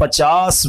50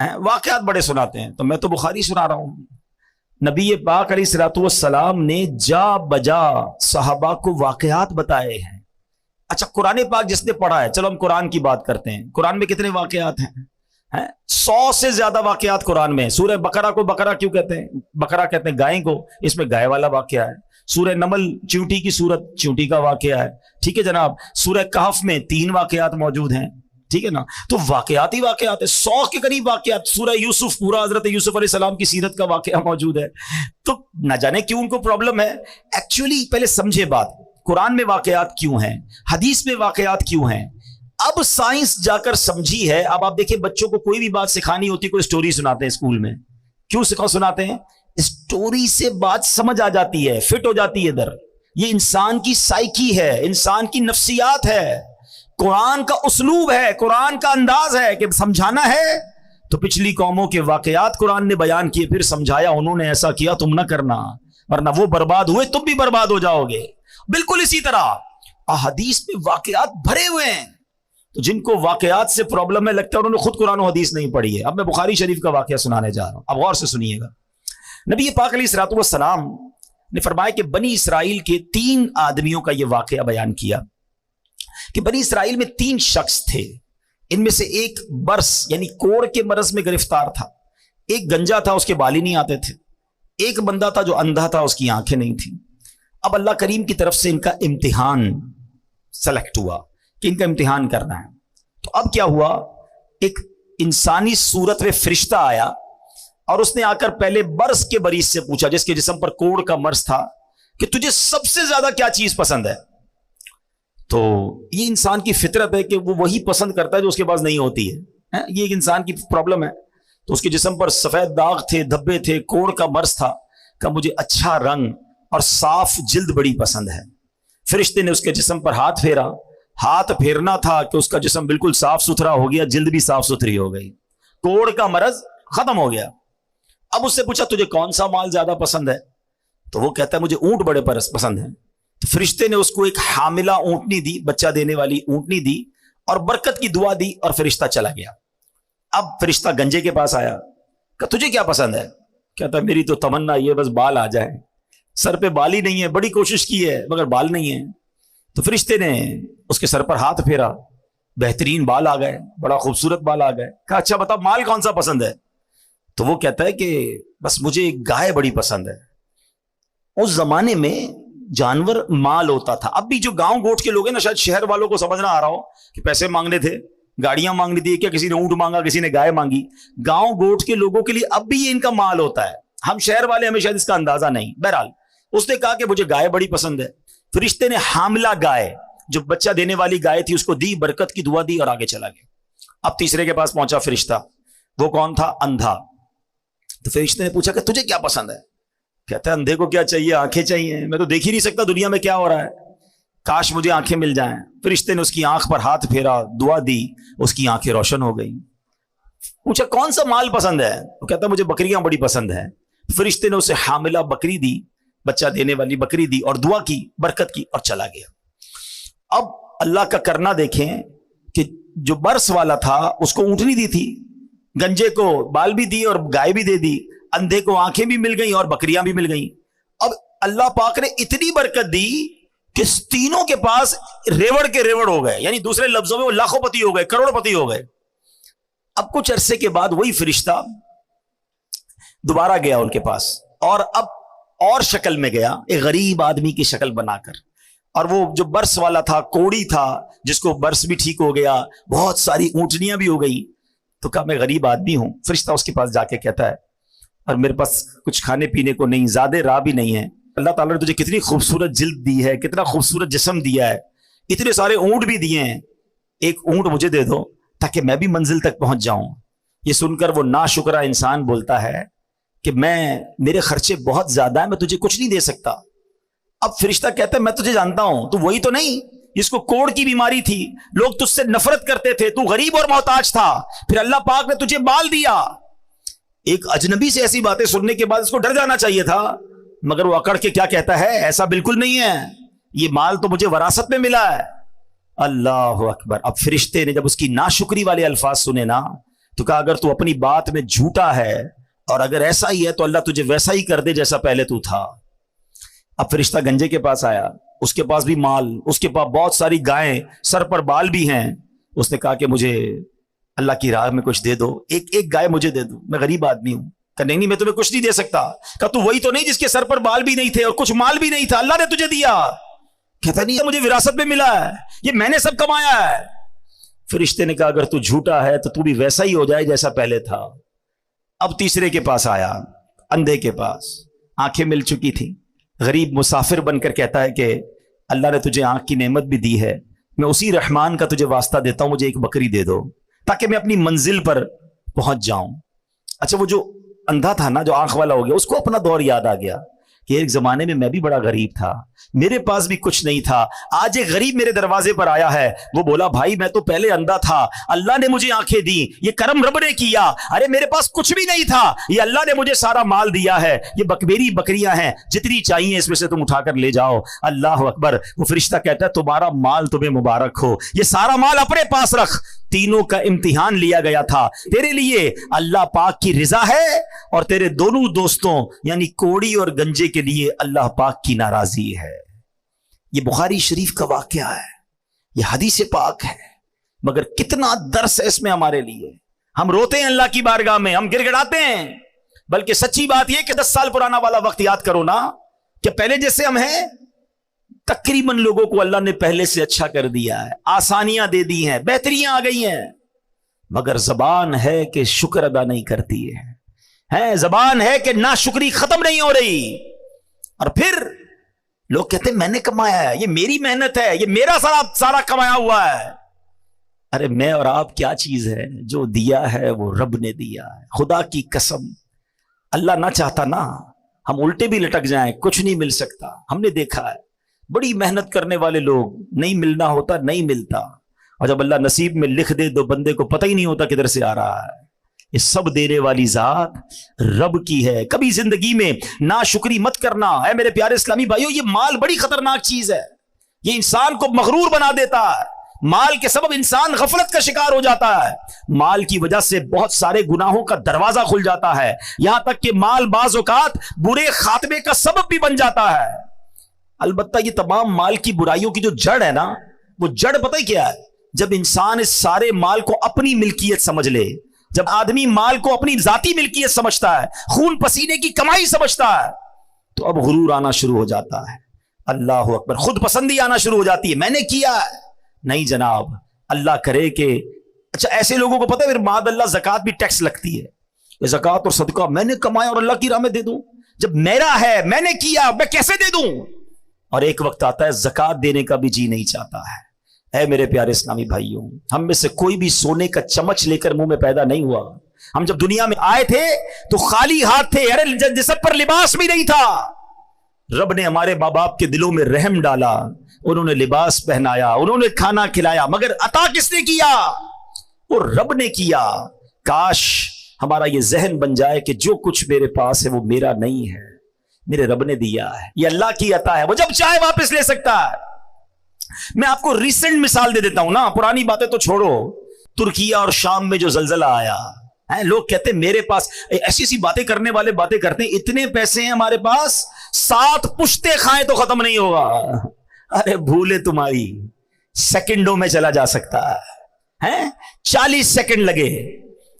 واقعات بڑے سناتے ہیں، تو میں تو بخاری سنا رہا ہوں۔ نبی پاک علیہ الصلوۃ والسلام نے جا بجا صحابہ کو واقعات بتائے ہیں۔ اچھا قرآن پاک جس نے پڑھا ہے، چلو ہم قرآن کی بات کرتے ہیں، قرآن میں کتنے واقعات ہیں؟ 100 سے زیادہ واقعات قرآن میں ہیں۔ سورہ بقرہ کو بقرہ کیوں کہتے ہیں؟ بقرہ کہتے ہیں گائے کو، اس میں گائے والا واقعہ ہے۔ سورہ نمل چونٹی کی سورت، چونٹی کا واقعہ ہے، ٹھیک ہے جناب۔ سورہ کہف میں 3 واقعات موجود ہیں، ٹھیک ہے نا۔ تو واقعات ہی واقعات ہے، 100 کے قریب واقعات۔ سورہ یوسف پورا حضرت یوسف علیہ السلام کی سیرت کا واقعہ موجود ہے۔ تو نہ جانے کیوں ان کو پرابلم ہے۔ ایکچولی پہلے سمجھے بات، قرآن میں واقعات کیوں ہیں، حدیث میں واقعات کیوں ہیں۔ اب سائنس جا کر سمجھی ہے۔ اب آپ دیکھیں بچوں کو کوئی بھی بات سکھانی ہوتی، کوئی سٹوری سناتے ہیں اسکول میں، کیوں سناتے ہیں؟ سٹوری سے بات سمجھ آ جاتی ہے، فٹ ہو جاتی ہے ادھر۔ یہ انسان کی سائیکی ہے، انسان کی نفسیات ہے، قرآن کا اسلوب ہے، قرآن کا انداز ہے کہ سمجھانا ہے تو پچھلی قوموں کے واقعات قرآن نے بیان کیے، پھر سمجھایا انہوں نے ایسا کیا، تم نہ کرنا ورنہ وہ برباد ہوئے تم بھی برباد ہو جاؤ گے۔ بالکل اسی طرح احادیث میں واقعات بھرے ہوئے ہیں۔ تو جن کو واقعات سے پرابلم ہے، لگتا ہے انہوں نے خود قرآن و حدیث نہیں پڑھی ہے۔ اب میں بخاری شریف کا واقعہ سنانے جا رہا ہوں، اب غور سے سنیے گا۔ نبی پاک علیہ الصلوۃ والسلام نے فرمایا کہ بنی اسرائیل کے 3 آدمیوں کا یہ واقعہ بیان کیا کہ بنی اسرائیل میں 3 شخص تھے۔ ان میں سے ایک برس یعنی کوڑ کے مرض میں گرفتار تھا، ایک گنجا تھا، اس کے بال ہی نہیں آتے تھے، ایک بندہ تھا جو اندھا تھا، اس کی آنکھیں نہیں تھیں۔ اب اللہ کریم کی طرف سے ان کا امتحان سلیکٹ ہوا کہ ان کا امتحان کرنا ہے۔ تو اب کیا ہوا، ایک انسانی صورت میں فرشتہ آیا اور اس نے آ کر پہلے برس کے مریض سے پوچھا، جس کے جسم پر کوڑ کا مرض تھا، کہ تجھے سب سے زیادہ کیا چیز پسند ہے؟ تو یہ انسان کی فطرت ہے کہ وہ وہی پسند کرتا ہے جو اس کے پاس نہیں ہوتی ہے، یہ ایک انسان کی پرابلم ہے۔ تو اس کے جسم پر سفید داغ تھے، دھبے تھے، کوڑ کا مرض تھا، کہ مجھے اچھا رنگ اور صاف جلد بڑی پسند ہے۔ فرشتے نے اس کے جسم پر ہاتھ پھیرا، ہاتھ پھیرنا تھا کہ اس کا جسم بالکل صاف ستھرا ہو گیا، جلد بھی صاف ستھری ہو گئی، کوڑ کا مرض ختم ہو گیا۔ اب اس سے پوچھا تجھے کون سا مال زیادہ پسند ہے؟ تو وہ کہتا ہے مجھے اونٹ بڑے پسند ہیں۔ تو فرشتے نے اس کو ایک حاملہ اونٹنی دی، بچہ دینے والی اونٹنی دی اور برکت کی دعا دی اور فرشتہ چلا گیا۔ اب فرشتہ گنجے کے پاس آیا کہ تجھے کیا پسند ہے؟ کہتا ہے میری تو تمنا یہ بس بال آ جائے، سر پہ بال ہی نہیں ہے، بڑی کوشش کی ہے مگر بال نہیں ہے۔ تو فرشتے نے اس کے سر پر ہاتھ پھیرا، بہترین بال آ گئے، بڑا خوبصورت بال آ گئے۔ کہا اچھا بتا مال کون سا پسند ہے؟ تو وہ کہتا ہے کہ بس مجھے ایک گائے بڑی پسند ہے۔ اس زمانے میں جانور مال ہوتا تھا۔ اب بھی جو گاؤں گوٹ کے لوگ ہیں نا، شاید شہر والوں کو سمجھنا آ رہا ہو کہ پیسے مانگنے تھے، گاڑیاں مانگنی تھی، کیا کسی نے اونٹ مانگا، کسی نے گائے مانگی۔ گاؤں گوٹ کے لوگوں کے لیے اب بھی یہ ان کا مال ہوتا ہے، ہم شہر والے ہمیں شاید اس کا اندازہ نہیں۔ بہرحال اس نے کہا کہ مجھے گائے بڑی پسند ہے۔ فرشتے نے حاملہ گائے جو بچہ دینے والی گائے تھی اس کو دی، برکت کی دعا دی اور آگے چلا گیا۔ اب تیسرے کے پاس پہنچا فرشتہ، وہ کون تھا؟ اندھا۔ تو فرشتے نے پوچھا کہ تجھے کیا پسند ہے؟ کہتا ہے اندھے کو کیا چاہیے؟ آنکھیں چاہیے، میں تو دیکھ ہی نہیں سکتا دنیا میں کیا ہو رہا ہے، کاش مجھے آنکھیں مل جائیں۔ فرشتے نے اس کی آنکھ پر ہاتھ پھیرا، دعا دی، اس کی آنکھیں روشن ہو گئی۔ پوچھا کون سا مال پسند ہے؟ وہ کہتا ہے مجھے بکریاں بڑی پسند ہیں۔ فرشتے نے اسے حاملہ بکری دی، بچہ دینے والی بکری دی اور دعا کی، برکت کی اور چلا گیا۔ اب اللہ کا کرنا دیکھیں کہ جو برس والا تھا اس کو اونٹنی دی تھی، گنجے کو بال بھی دی اور گائے بھی دے دی، اندھے کو آنکھیں بھی مل گئیں اور بکریاں بھی مل گئیں۔ اب اللہ پاک نے اتنی برکت دی کہ تینوں کے پاس ریوڑ کے ریوڑ ہو گئے، یعنی دوسرے لفظوں میں وہ لاکھوں پتی ہو گئے، کروڑ پتی ہو گئے۔ اب کچھ عرصے کے بعد وہی فرشتہ دوبارہ گیا ان کے پاس، اور اب اور شکل میں گیا، ایک غریب آدمی کی شکل بنا کر، اور وہ جو برس والا تھا، کوڑی تھا، جس کو برس بھی ٹھیک ہو گیا، بہت ساری اونٹنیاں بھی ہو گئی، تو کہا میں غریب آدمی ہوں۔ فرشتہ اس کے پاس جا کے کہتا ہے اور میرے پاس کچھ کھانے پینے کو نہیں، زیادہ راہ بھی نہیں ہے، اللہ تعالیٰ نے تجھے کتنی خوبصورت جلد دی ہے، کتنا خوبصورت جسم دیا ہے، اتنے سارے اونٹ بھی دیے ہیں، ایک اونٹ مجھے دے دو تاکہ میں بھی منزل تک پہنچ جاؤں۔ یہ سن کر وہ ناشکرا انسان بولتا ہے کہ میرے خرچے بہت زیادہ ہیں، میں تجھے کچھ نہیں دے سکتا۔ اب فرشتہ کہتا ہے میں تجھے جانتا ہوں، تو وہی تو نہیں جس کو کوڑ کی بیماری تھی، لوگ تجھ سے نفرت کرتے تھے، تو غریب اور محتاج تھا، پھر اللہ پاک نے تجھے مال دیا۔ ایک اجنبی سے ایسی باتیں سننے کے بعد اس کو ڈر جانا چاہیے تھا، مگر وہ اکڑ کے کیا کہتا ہے، ایسا بالکل نہیں ہے، یہ مال تو مجھے وراثت میں ملا ہے۔ اللہ اکبر۔ اب فرشتے نے جب اس کی ناشکری والے الفاظ سنے نا، تو کہا اگر تو اپنی بات میں جھوٹا ہے اور اگر ایسا ہی ہے تو اللہ تجھے ویسا ہی کر دے جیسا پہلے تو تھا۔ اب فرشتہ گنجے کے پاس آیا، اس کے پاس بھی مال، اس کے پاس بہت ساری گائیں، سر پر بال بھی ہیں۔ اس نے کہا کہ مجھے اللہ کی راہ میں کچھ دے دو، ایک گائے مجھے دے دو، میں غریب آدمی ہوں۔ کہ نہیں میں تمہیں کچھ نہیں دے سکتا۔ کہ تو وہی تو نہیں جس کے سر پر بال بھی نہیں تھے اور کچھ مال بھی نہیں تھا، اللہ نے تجھے دیا۔ کہتا نہیں مجھے وراثت میں ملا ہے، یہ میں نے سب کمایا ہے۔ فرشتے نے کہا اگر تو جھوٹا ہے تو بھی ویسا ہی ہو جائے جیسا پہلے تھا۔ اب تیسرے کے پاس آیا، اندھے کے پاس، آنکھیں مل چکی تھی، غریب مسافر بن کر کہتا ہے کہ اللہ نے تجھے آنکھ کی نعمت بھی دی ہے، میں اسی رحمان کا تجھے واسطہ دیتا ہوں، مجھے ایک بکری دے دو تاکہ میں اپنی منزل پر پہنچ جاؤں۔ اچھا وہ جو اندھا تھا نا، جو آنکھ والا ہو گیا، اس کو اپنا دور یاد آ گیا کہ ایک زمانے میں بھی بڑا غریب تھا، میرے پاس بھی کچھ نہیں تھا، آج ایک غریب میرے دروازے پر آیا ہے۔ وہ بولا بھائی میں تو پہلے اندھا تھا، اللہ نے مجھے آنکھیں دی، یہ کرم رب نے کیا۔ ارے میرے پاس کچھ بھی نہیں تھا، یہ اللہ نے مجھے سارا مال دیا ہے، یہ میری بکریاں ہیں، جتنی چاہیے اس میں سے تم اٹھا کر لے جاؤ۔ اللہ اکبر۔ وہ فرشتہ کہتا ہے تمہارا مال تمہیں مبارک ہو، یہ سارا مال اپنے پاس رکھ، تینوں کا امتحان لیا گیا تھا، تیرے لیے اللہ پاک کی رضا ہے اور تیرے دونوں دوستوں یعنی کوڑی اور گنجے کے لیے اللہ پاک کی ناراضی ہے۔ یہ بخاری شریف کا واقعہ ہے، یہ حدیث پاک ہے، مگر کتنا درس ہے اس میں ہمارے لیے۔ ہم روتے ہیں اللہ کی بارگاہ میں، ہم گر گڑاتے ہیں، بلکہ سچی بات یہ کہ 10 سال پرانا والا وقت یاد کرو نا، کہ پہلے جیسے ہم ہیں تقریباً لوگوں کو اللہ نے پہلے سے اچھا کر دیا ہے، آسانیاں دے دی ہیں، بہتریاں آ گئی ہیں، مگر زبان ہے کہ شکر ادا نہیں کرتی ہے، زبان ہے کہ ناشکری ختم نہیں ہو رہی۔ اور پھر لوگ کہتے ہیں میں نے کمایا ہے، یہ میری محنت ہے، یہ میرا سارا کمایا ہوا ہے۔ ارے میں اور آپ کیا چیز ہے؟ جو دیا ہے وہ رب نے دیا ہے، خدا کی قسم۔ اللہ نہ چاہتا نا ہم الٹے بھی لٹک جائیں، کچھ نہیں مل سکتا۔ ہم نے دیکھا ہے بڑی محنت کرنے والے لوگ، نہیں ملنا ہوتا نہیں ملتا، اور جب اللہ نصیب میں لکھ دے تو بندے کو پتہ ہی نہیں ہوتا کدھر سے آ رہا ہے۔ یہ سب دینے والی ذات رب کی ہے۔ کبھی زندگی میں ناشکری مت کرنا۔ اے میرے پیارے اسلامی بھائیو، یہ مال بڑی خطرناک چیز ہے، یہ انسان کو مغرور بنا دیتا ہے۔ مال کے سبب انسان غفلت کا شکار ہو جاتا ہے، مال کی وجہ سے بہت سارے گناہوں کا دروازہ کھل جاتا ہے، یہاں تک کہ مال بعض اوقات برے خاتمے کا سبب بھی بن جاتا ہے۔ البتہ یہ تمام مال کی برائیوں کی جو جڑ ہے نا، وہ جڑ پتہ ہی کیا ہے؟ جب انسان اس سارے مال کو اپنی ملکیت سمجھ لے، جب آدمی مال کو اپنی ذاتی ملکیت سمجھتا ہے، خون پسینے کی کمائی سمجھتا ہے، تو اب غرور آنا شروع ہو جاتا ہے۔ اللہ اکبر۔ خود پسندی آنا شروع ہو جاتی ہے، میں نے کیا ہے۔ نہیں جناب، اللہ کرے کہ اچھا ایسے لوگوں کو پتہ ہے پھر معاذ اللہ زکوٰۃ بھی ٹیکس لگتی ہے، یہ زکوٰۃ اور صدقہ میں نے کمایا اور اللہ کی راہ میں دے دوں، جب میرا ہے میں نے کیا میں کیسے دے دوں؟ اور ایک وقت آتا ہے زکوٰۃ دینے کا بھی جی نہیں چاہتا ہے۔ اے میرے پیارے اسلامی بھائیوں، ہم میں سے کوئی بھی سونے کا چمچ لے کر منہ میں پیدا نہیں ہوا۔ ہم جب دنیا میں آئے تھے تو خالی ہاتھ تھے، ارے جسم پر لباس بھی نہیں تھا۔ رب نے ہمارے ماں باپ کے دلوں میں رحم ڈالا، انہوں نے لباس پہنایا، انہوں نے کھانا کھلایا، مگر عطا کس نے کیا؟ وہ رب نے کیا۔ کاش ہمارا یہ ذہن بن جائے کہ جو کچھ میرے پاس ہے وہ میرا نہیں ہے، میرے رب نے دیا ہے، یہ اللہ کی عطا ہے، وہ جب چاہے واپس لے سکتا ہے۔ میں آپ کو ریسنٹ مثال دے دیتا ہوں نا، پرانی باتیں تو چھوڑو۔ ترکیہ اور شام میں جو زلزلہ آیا، لوگ کہتے ہیں میرے پاس ایسی ایسی باتیں کرنے والے باتیں کرتے ہیں، اتنے پیسے ہیں ہمارے پاس 7 پشتے کھائیں تو ختم نہیں ہوگا۔ ارے بھولے تمہاری، سیکنڈوں میں چلا جا سکتا ہے، 40 سیکنڈ لگے۔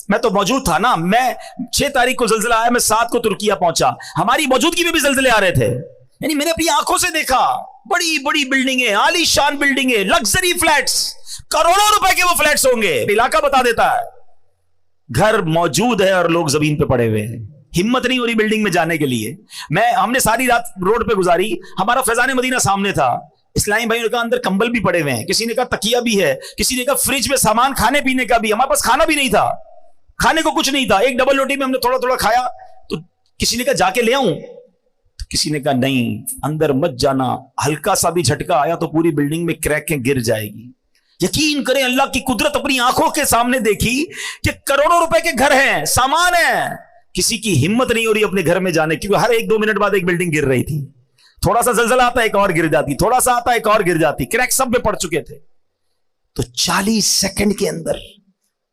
میں تو موجود تھا نا، میں 6 تاریخ کو زلزلہ آیا، میں 7 کو ترکیہ پہنچا، ہماری موجودگی میں بھی زلزلے آ رہے تھے، یعنی میں نے اپنی آنکھوں سے دیکھا، بڑی بڑی بلڈنگیں، عالی شان بلڈنگیں، لگژری فلیٹس، کروڑوں روپے کے وہ فلیٹس ہوں گے، علاقہ بتا دیتا ہے، گھر موجود ہے اور لوگ زمین پہ پڑے ہوئے ہیں، ہمت نہیں ہو رہی بلڈنگ میں جانے کے لیے۔ ہم نے ساری رات روڈ پہ گزاری، ہمارا فیضان مدینہ سامنے تھا، اسلامی بھائیوں نے کہا اندر کمبل بھی پڑے ہوئے ہیں، کسی نے کہا تکیہ بھی ہے، کسی نے کہا فریج میں سامان کھانے پینے کا بھی، ہمارے پاس کھانا بھی نہیں تھا، کھانے کو کچھ نہیں تھا، ایک ڈبل روٹی میں ہم نے تھوڑا تھوڑا کھایا، تو کسی نے کہا جا کے لے آؤں، کسی نے کہا نہیں اندر مت جانا، ہلکا سا بھی جھٹکا آیا تو پوری بلڈنگ میں کریکیں گر جائے گی۔ یقین کریں اللہ کی قدرت اپنی آنکھوں کے سامنے دیکھی کہ کروڑوں روپے کے گھر ہیں، سامان ہیں، کسی کی ہمت نہیں ہو رہی اپنے گھر میں جانے، کیونکہ ہر 1-2 منٹ بعد ایک بلڈنگ گر رہی تھی، تھوڑا سا زلزلہ آتا ایک اور گر جاتی، تھوڑا سا آتا ایک اور گر جاتی، کریک سب میں پڑ چکے تھے۔ تو 40 سیکنڈ کے اندر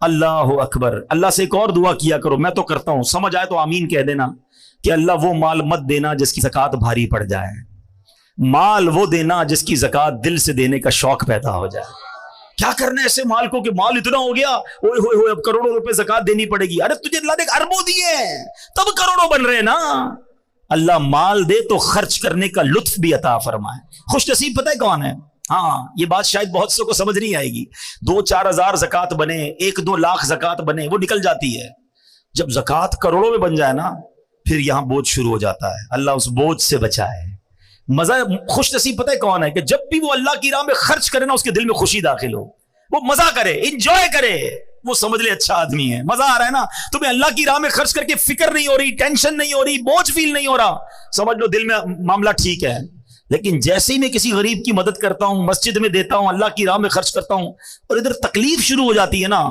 اللہ اکبر. اللہ سے ایک اور دعا کیا کرو, میں تو کرتا ہوں, سمجھ آئے تو آمین کہہ دینا, کہ اللہ وہ مال مت دینا جس کی زکوٰۃ بھاری پڑ جائے, مال وہ دینا جس کی زکوٰۃ دل سے دینے کا شوق پیدا ہو جائے. کیا کرنا ہے ایسے مال کو کہ مال اتنا ہو گیا, اوئے ہوئے ہوئے اب کروڑوں روپے زکوٰۃ دینی پڑے گی. ارے تجھے اللہ نے اربوں دیے ہیں تب کروڑوں بن رہے ہیں نا. اللہ مال دے تو خرچ کرنے کا لطف بھی عطا فرمائے. خوش نصیب پتہ ہے کون ہے؟ ہاں, یہ بات شاید بہت سے کو سمجھ نہیں آئے گی. 2-4 ہزار زکوٰۃ بنے, 1-2 لاکھ زکوٰۃ بنے, وہ نکل جاتی ہے. جب زکوٰۃ کروڑوں میں بن جائے نا, پھر یہاں بوجھ شروع ہو جاتا ہے. اللہ اس بوجھ سے بچائے. مزہ خوش نصیب پتہ ہے کون ہے؟ کہ جب بھی وہ اللہ کی راہ میں خرچ کرے نا, اس کے دل میں خوشی داخل ہو, وہ مزہ کرے, انجوائے کرے, وہ سمجھ لے اچھا آدمی ہے, مزہ آ رہا ہے نا. تمہیں اللہ کی راہ میں خرچ کر کے فکر نہیں ہو رہی, ٹینشن نہیں ہو رہی, بوجھ فیل نہیں ہو رہا, سمجھ لو دل میں معاملہ ٹھیک ہے. لیکن جیسے ہی میں کسی غریب کی مدد کرتا ہوں, مسجد میں دیتا ہوں, اللہ کی راہ میں خرچ کرتا ہوں, اور ادھر تکلیف شروع ہو جاتی ہے نا,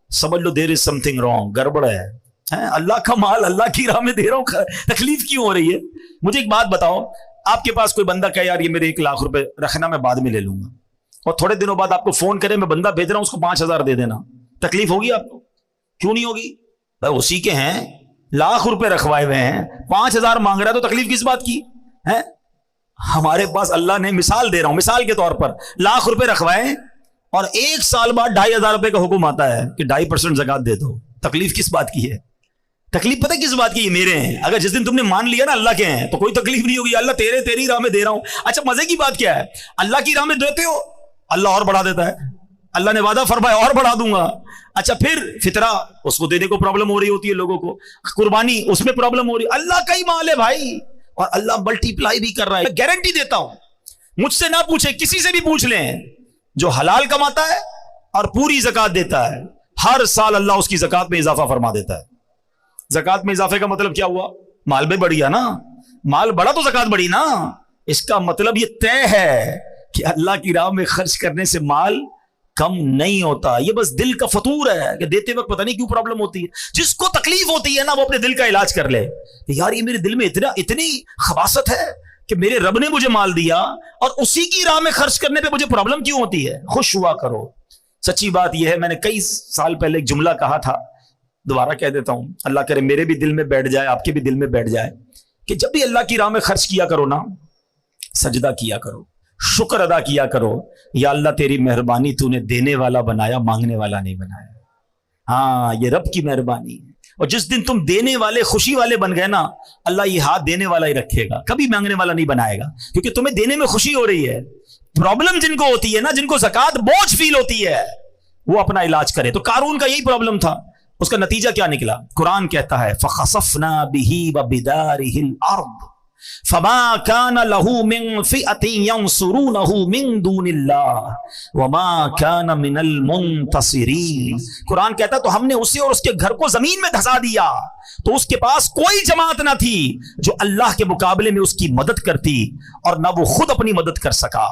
سمجھ لو دیر از سم تھنگ رانگ, گڑبڑ ہے. اللہ کا مال اللہ کی راہ میں دے رہا ہوں, تکلیف کیوں ہو رہی ہے؟ مجھے ایک بات بتاؤ, آپ کے پاس کوئی بندہ کہے یار یہ میرے 1 لاکھ روپے رکھنا, میں بعد میں لے لوں گا, اور تھوڑے دنوں بعد آپ کو فون کرے میں بندہ بھیج رہا ہوں, اس کو 5,000 دے دینا, تکلیف ہوگی آپ کو؟ کیوں نہیں ہوگی بھائی؟ اسی کے ہیں, لاکھ روپے رکھوائے ہوئے ہیں, 5,000 مانگ رہا ہے, تو تکلیف کس بات کی ہے؟ ہمارے پاس اللہ نے, مثال دے رہا ہوں, مثال کے طور پر لاکھ روپے رکھوائے اور 1 سال بعد 2,500 روپے کا حکم آتا ہے کہ 2.5% زکوٰۃ دے دو. تکلیف کس بات کی ہے؟ تکلیف پتہ کس بات کی؟ یہ میرے ہیں. اگر جس دن تم نے مان لیا نا اللہ کے ہیں, تو کوئی تکلیف نہیں ہوگی. اللہ تیری راہ میں دے رہا ہوں. اچھا مزے کی بات کیا ہے؟ اللہ کی راہ میں دیتے ہو, اللہ اور بڑھا دیتا ہے. اللہ نے وعدہ فرمایا اور بڑھا دوں گا. اچھا پھر فطرہ, اس کو دینے کو پرابلم ہو رہی ہوتی ہے لوگوں کو, قربانی اس میں پرابلم ہو رہی ہے. اللہ کا ہی مال ہے بھائی, اور اللہ ملٹی پلائی بھی کر رہا ہے. میں گارنٹی دیتا ہوں, مجھ سے نہ پوچھیں, کسی سے بھی پوچھ لیں, جو حلال کماتا ہے اور پوری زکوٰۃ دیتا ہے, ہر سال اللہ اس کی زکوٰۃ میں اضافہ فرما دیتا ہے. زکوٰۃ میں اضافے کا مطلب کیا ہوا؟ مال میں بڑھ گیا نا, مال بڑھا تو زکوٰۃ بڑھی نا. اس کا مطلب یہ طے ہے کہ اللہ کی راہ میں خرچ کرنے سے مال کم نہیں ہوتا. یہ بس دل کا فطور ہے کہ دیتے وقت پتہ نہیں کیوں پرابلم ہوتی ہے. جس کو تکلیف ہوتی ہے نا, وہ اپنے دل کا علاج کر لے کہ یار یہ میرے دل میں اتنی خباثت ہے کہ میرے رب نے مجھے مال دیا اور اسی کی راہ میں خرچ کرنے پہ مجھے پرابلم کیوں ہوتی ہے. خوش ہوا کرو. سچی بات یہ ہے, میں نے کئی سال پہلے ایک جملہ کہا تھا, دوبارہ کہہ دیتا ہوں, اللہ کرے میرے بھی دل میں بیٹھ جائے, آپ کے بھی دل میں بیٹھ جائے, کہ جب بھی اللہ کی راہ میں خرچ کیا کرو نا, سجدہ کیا کرو, شکر ادا کیا کرو, یا اللہ تیری مہربانی, تو نے دینے والا بنایا, مانگنے والا نہیں بنایا. ہاں یہ رب کی مہربانی ہے. اور جس دن تم دینے والے, خوشی والے بن گئے نا, اللہ یہ ہاتھ دینے والا ہی رکھے گا, کبھی مانگنے والا نہیں بنائے گا, کیونکہ تمہیں دینے میں خوشی ہو رہی ہے. پرابلم جن کو ہوتی ہے نا, جن کو زکوٰۃ بوجھ فیل ہوتی ہے, وہ اپنا علاج کرے. تو قارون کا یہی پرابلم تھا. اس کا نتیجہ کیا نکلا؟ قرآن کہتا ہے فَخَسَفْنَا بِهِ وَبِدَارِهِ الْأَرْضِ فَمَا كَانَ لَهُ مِنْ فِئَةٍ يَنْصُرُونَهُ مِنْ دُونِ اللَّهِ وَمَا كَانَ مِنَ الْمُنْتَصِرِينَ. قرآن کہتا ہے تو ہم نے اسے اور اس کے گھر کو زمین میں دھسا دیا, تو اس کے پاس کوئی جماعت نہ تھی جو اللہ کے مقابلے میں اس کی مدد کرتی, اور نہ وہ خود اپنی مدد کر سکا.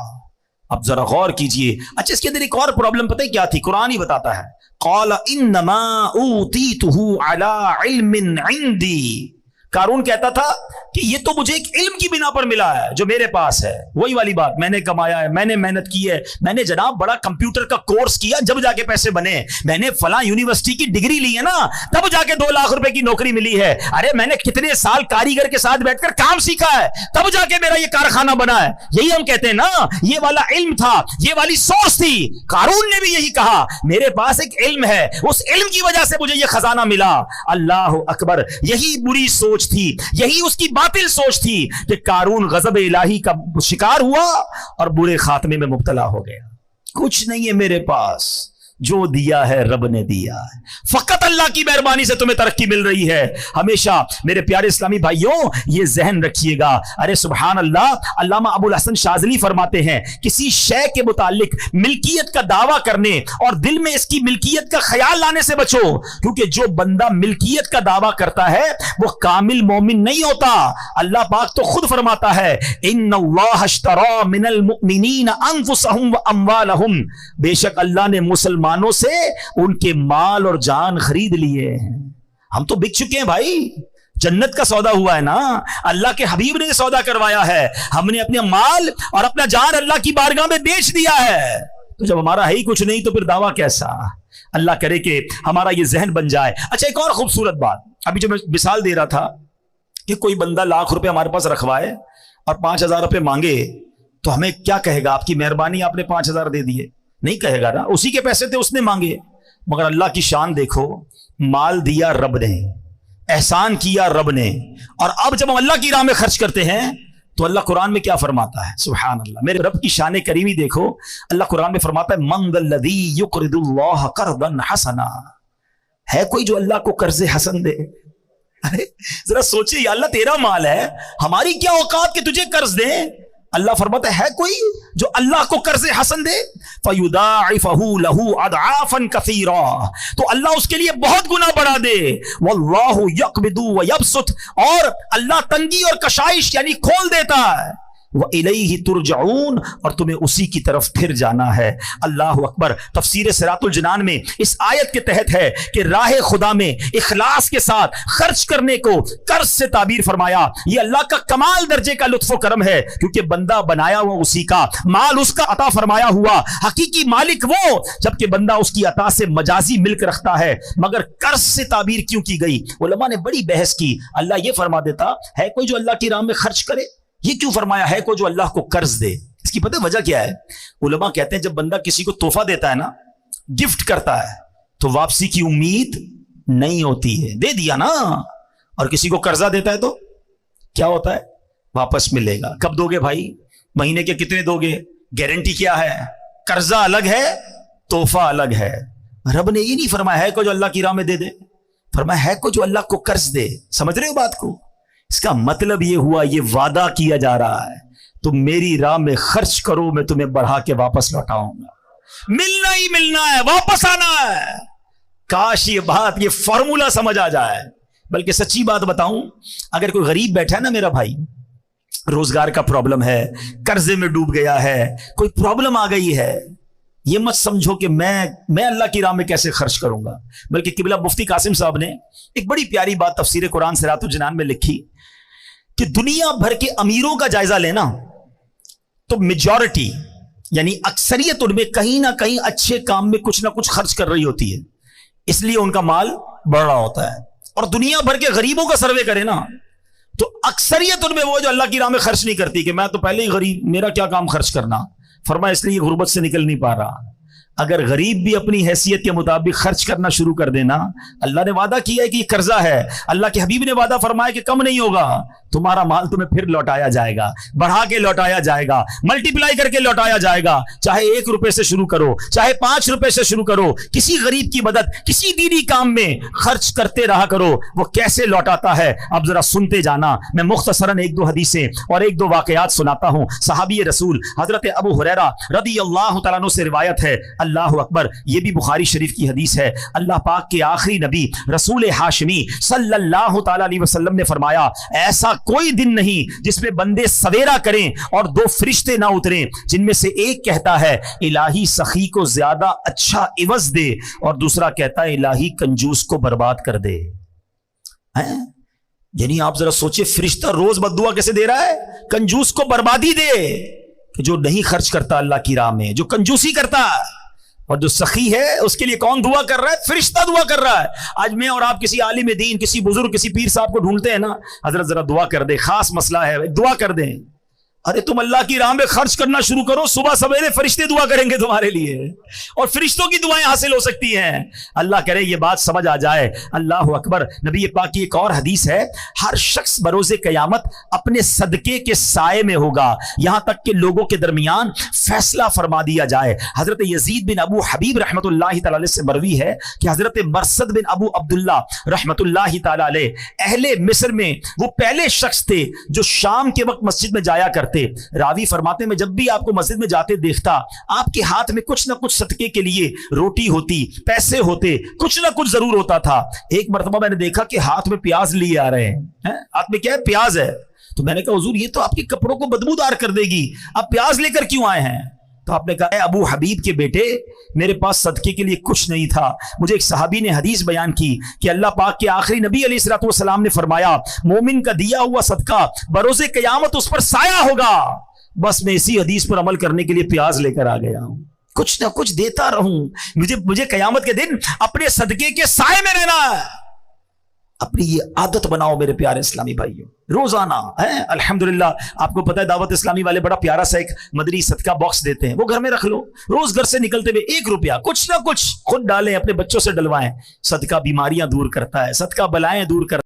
اب ذرا غور کیجئے. اچھا اس کے اندر ایک اور پرابلم پتہ ہے کیا تھی؟ قرآن ہی بتاتا ہے, قال انما اوتیتہ علی علم عندی. قارون کہتا تھا کہ یہ تو مجھے ایک علم کی بنا پر ملا ہے جو میرے پاس ہے. وہی والی بات, میں نے کمایا ہے, میں نے محنت کی ہے, میں نے جناب بڑا کمپیوٹر کا کورس کیا جب جا کے پیسے بنے, میں نے فلاں یونیورسٹی کی ڈگری لی ہے نا تب جا کے 2 لاکھ روپے کی نوکری ملی ہے. ارے میں نے کتنے سال کاریگر کے ساتھ بیٹھ کر کام سیکھا ہے تب جا کے میرا یہ کارخانہ بنا ہے. یہی ہم کہتے ہیں نا, یہ والا علم تھا, یہ والی سوچ تھی. قارون نے بھی یہی کہا, میرے پاس ایک علم ہے, اس علم کی وجہ سے مجھے یہ خزانہ ملا. اللہ اکبر. یہی بری سوچ تھی, یہی اس کی باطل سوچ تھی کہ قارون غضب الہی کا شکار ہوا اور برے خاتمے میں مبتلا ہو گیا. کچھ نہیں ہے میرے پاس, جو دیا ہے رب نے دیا ہے. فقط اللہ کی مہربانی سے تمہیں ترقی مل رہی ہے. ہمیشہ میرے پیارے اسلامی بھائیوں یہ ذہن رکھیے گا. ارے سبحان اللہ, علامہ ابو الحسن شاذلی فرماتے ہیں کسی شے کے متعلق ملکیت کا دعویٰ کرنے اور دل میں اس کی ملکیت کا خیال لانے سے بچو, کیونکہ جو بندہ ملکیت کا دعویٰ کرتا ہے وہ کامل مومن نہیں ہوتا. اللہ پاک تو خود فرماتا ہے ان اللہ اشتری من المؤمنین انفسهم واموالهم, بے شک اللہ نے مسلمان سے ان کے مال اور جان خرید لیے ہیں. ہم تو بک چکے ہیں بھائی, جنت کا سودا ہوا ہے نا, اللہ کے حبیب نے سودا کروایا ہے. ہم نے اپنے مال اور اپنا جان اللہ کی بارگاہ میں بیچ دیا ہے. تو جب ہمارا ہے ہی کچھ نہیں تو پھر دعویٰ کیسا؟ اللہ کرے کہ ہمارا یہ ذہن بن جائے. اچھا ایک اور خوبصورت بات, ابھی جو میں مثال دے رہا تھا کہ کوئی بندہ ₹1,00,000 ہمارے پاس رکھوائے اور ₹5,000 مانگے تو ہمیں کیا کہے گا؟ آپ کی مہربانی آپ نے 5,000 دے دیے, نہیں کہے گا نا, اسی کے پیسے تھے اس نے مانگے. مگر اللہ کی شان دیکھو, مال دیا رب نے, احسان کیا رب نے, اور اب جب ہم اللہ کی راہ میں خرچ کرتے ہیں تو اللہ قرآن میں کیا فرماتا ہے؟ سبحان اللہ, میرے رب کی شان کریمی دیکھو. اللہ قرآن میں فرماتا ہے من ذا الذی یقرض اللہ قرضا حسنا, ہے کوئی جو اللہ کو قرض حسن دے؟ ارے ذرا سوچے, یا اللہ تیرا مال ہے, ہماری کیا اوقات کہ تجھے قرض دیں؟ اللہ فرماتا ہے کوئی جو اللہ کو قرض حسن دے؟ فَيُضَاعِفَهُ لَهُ أَضْعَافًا كَثِيرًا, تو اللہ اس کے لیے بہت گنا بڑھا دے. وَاللَّهُ يَقْبِضُ وَيَبْسُطُ, اور اللہ تنگی اور کشائش یعنی کھول دیتا ہے. وَإِلَيْهِ تُرْجَعُونَ, اور تمہیں اسی کی طرف پھر جانا ہے. اللہ اکبر. تفسیر صراط الجنان میں اس آیت کے تحت ہے کہ راہ خدا میں اخلاص کے ساتھ خرچ کرنے کو قرض سے تعبیر فرمایا. یہ اللہ کا کمال درجے کا لطف و کرم ہے, کیونکہ بندہ بنایا ہوا اسی کا, مال اس کا عطا فرمایا ہوا, حقیقی مالک وہ, جبکہ بندہ اس کی عطا سے مجازی ملک رکھتا ہے. مگر قرض سے تعبیر کیوں کی گئی؟ علماء نے بڑی بحث کی. اللہ یہ فرما دیتا ہے کوئی جو اللہ کی راہ میں خرچ کرے, یہ کیوں فرمایا ہے کوئی جو اللہ کو قرض دے؟ اس کی پتہ وجہ کیا ہے؟ علماء کہتے ہیں جب بندہ کسی کو تحفہ دیتا ہے نا, گفٹ کرتا ہے, تو واپسی کی امید نہیں ہوتی ہے, دے دیا نا. اور کسی کو قرضہ دیتا ہے تو کیا ہوتا ہے؟ واپس ملے گا. کب دو گے بھائی؟ مہینے کے کتنے دو گے؟ گارنٹی کیا ہے؟ قرضہ الگ ہے, تحفہ الگ ہے. رب نے یہ نہیں فرمایا ہے کوئی جو اللہ کی راہ میں دے دے, فرمایا ہے کوئی جو اللہ کو قرض دے. سمجھ رہے ہو بات کو؟ اس کا مطلب یہ ہوا, یہ وعدہ کیا جا رہا ہے تم میری راہ میں خرچ کرو, میں تمہیں بڑھا کے واپس لوٹاؤں گا. ملنا ہی ملنا ہے, واپس آنا ہے. کاش یہ بات, یہ فارمولا سمجھ آ جائے. بلکہ سچی بات بتاؤں, اگر کوئی غریب بیٹھا ہے نا میرا بھائی, روزگار کا پرابلم ہے, قرضے میں ڈوب گیا ہے, کوئی پرابلم آ گئی ہے, یہ مت سمجھو کہ میں اللہ کی راہ میں کیسے خرچ کروں گا. بلکہ قبلہ مفتی قاسم صاحب نے ایک بڑی پیاری بات تفسیر قرآن صراط الجنان میں لکھی کہ دنیا بھر کے امیروں کا جائزہ لینا تو میجورٹی یعنی اکثریت ان میں کہیں نہ کہیں اچھے کام میں کچھ نہ کچھ خرچ کر رہی ہوتی ہے, اس لیے ان کا مال بڑھ رہا ہوتا ہے. اور دنیا بھر کے غریبوں کا سروے کرے نا تو اکثریت ان میں وہ جو اللہ کی راہ میں خرچ نہیں کرتی کہ میں تو پہلے ہی غریب, میرا کیا کام خرچ کرنا. فرمایا اس لیے غربت سے نکل نہیں پا رہا. اگر غریب بھی اپنی حیثیت کے مطابق خرچ کرنا شروع کر دینا, اللہ نے وعدہ کیا ہے کہ یہ قرضہ ہے, اللہ کے حبیب نے وعدہ فرمایا کہ کم نہیں ہوگا, تمہارا مال تمہیں پھر لوٹایا جائے گا, بڑھا کے لوٹایا جائے گا, ملٹی پلائی کر کے لوٹایا جائے گا. چاہے ₹1 سے شروع کرو, چاہے ₹5 سے شروع کرو, کسی غریب کی مدد, کسی دینی کام میں خرچ کرتے رہا کرو. وہ کیسے لوٹاتا ہے اب ذرا سنتے جانا. میں مختصراً 1-2 حدیثیں اور 1-2 واقعات سناتا ہوں. صحابی رسول حضرت ابو ہریرہ رضی اللہ تعالیٰ عنہ سے روایت ہے. اللہ اکبر, یہ بھی بخاری شریف کی حدیث ہے. اللہ پاک کے آخری نبی رسول ہاشمی صلی اللہ تعالیٰ علیہ وسلم نے فرمایا, ایسا کوئی دن نہیں جس میں بندے سویرا کریں اور 2 فرشتے نہ اتریں جن میں سے ایک کہتا ہے الہی سخی کو زیادہ اچھا عوض دے, اور دوسرا کہتا ہے الہی کنجوس کو برباد کر دے. یعنی آپ ذرا سوچیں, فرشتہ روز بددعا کیسے دے رہا ہے؟ کنجوس کو بربادی دے, کہ جو نہیں خرچ کرتا اللہ کی راہ میں, جو کنجوسی کرتا, اور جو سخی ہے اس کے لیے کون دعا کر رہا ہے؟ فرشتہ دعا کر رہا ہے. آج میں اور آپ کسی عالم دین, کسی بزرگ, کسی پیر صاحب کو ڈھونڈتے ہیں نا, حضرت ذرا دعا کر دے, خاص مسئلہ ہے, دعا کر دیں. ارے تم اللہ کی راہ میں خرچ کرنا شروع کرو, صبح سویرے فرشتے دعا کریں گے تمہارے لیے, اور فرشتوں کی دعائیں حاصل ہو سکتی ہیں. اللہ کرے یہ بات سمجھ آ جائے. اللہ اکبر. نبی پاک کی ایک اور حدیث ہے, ہر شخص بروز قیامت اپنے صدقے کے سائے میں ہوگا یہاں تک کہ لوگوں کے درمیان فیصلہ فرما دیا جائے. حضرت یزید بن ابو حبیب رحمت اللہ تعالی علیہ سے مروی ہے کہ حضرت مرثد بن ابو عبداللہ رحمت اللہ تعالی علیہ اہل مصر میں وہ پہلے شخص تھے جو شام کے وقت مسجد میں جایا کرتے. راوی فرماتے میں جب بھی آپ کو مسجد میں جاتے دیکھتا, آپ کے ہاتھ میں کچھ نہ کچھ صدقے کے لیے روٹی ہوتی, پیسے ہوتے, کچھ نہ کچھ ضرور ہوتا تھا. ایک مرتبہ میں نے دیکھا کہ ہاتھ میں پیاز لیے آ رہے ہیں. ہاتھ میں کیا ہے؟ پیاز ہے. تو میں نے کہا حضور یہ تو آپ کے کپڑوں کو بدبودار کر دے گی, آپ پیاز لے کر کیوں آئے ہیں؟ تو آپ نے کہا اے ابو حبیب کے بیٹے, میرے پاس صدقے کے لیے کچھ نہیں تھا. مجھے ایک صحابی نے حدیث بیان کی کہ اللہ پاک کے آخری نبی علیہ الصلوۃ والسلام نے فرمایا مومن کا دیا ہوا صدقہ بروز قیامت اس پر سایہ ہوگا. بس میں اسی حدیث پر عمل کرنے کے لیے پیاز لے کر آ گیا ہوں. کچھ نہ کچھ دیتا رہوں. مجھے قیامت کے دن اپنے صدقے کے سائے میں رہنا ہے. اپنی یہ عادت بناؤ میرے پیارے اسلامی بھائیوں, روزانہ ہے. الحمدللہ آپ کو پتہ ہے دعوت اسلامی والے بڑا پیارا سا ایک مدنی صدقہ باکس دیتے ہیں, وہ گھر میں رکھ لو. روز گھر سے نکلتے ہوئے 1 روپیہ کچھ نہ کچھ خود ڈالیں, اپنے بچوں سے ڈلوائیں. صدقہ بیماریاں دور کرتا ہے, صدقہ بلائیں دور کرتا ہے.